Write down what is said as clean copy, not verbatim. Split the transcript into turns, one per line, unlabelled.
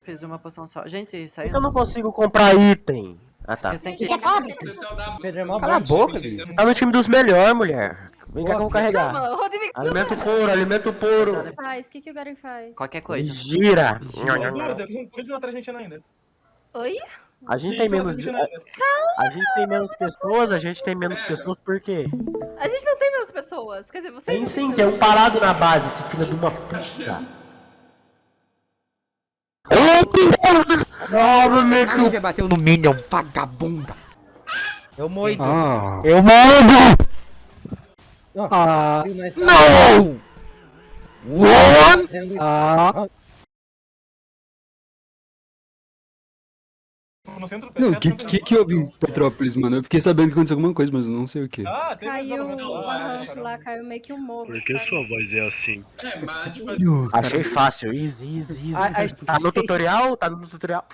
fiz uma poção só. Gente,
Por
saiu.
que eu não consigo comprar item? Ah, tá.
Vocês têm que...
Pedro é mó
Cala a
bom.
boca, Li.
Tá no time dos melhores, mulher. Vem cá que eu vou carregar.
Calma, Rodrigo,
Alimento puro, alimento puro.
faz? O que o Garen faz?
Qualquer
Ele
coisa.
gira.
Eles não atrás de gente ainda.
Oi?
A gente tem menos. A gente tem menos pessoas, a gente tem menos pessoas por quê?
A gente não tem menos pessoas. Quer dizer, vocês...
Tem sim, tem um parado na base, esse filho de uma puta.
Quem já bateu no Minion, vagabunda? Eu moido.
Eu mando!
Não! What?
No centro
Não, que houve em Petrópolis, mano? Eu fiquei sabendo que aconteceu alguma coisa, mas eu não sei o que.
Ah, teve
Caiu,
desenvolvimento lá,
lá caiu meio que um morro.
Por que sua voz é assim?
Ih,
Achei fácil, easy. Tá no tutorial? Tá no tutorial?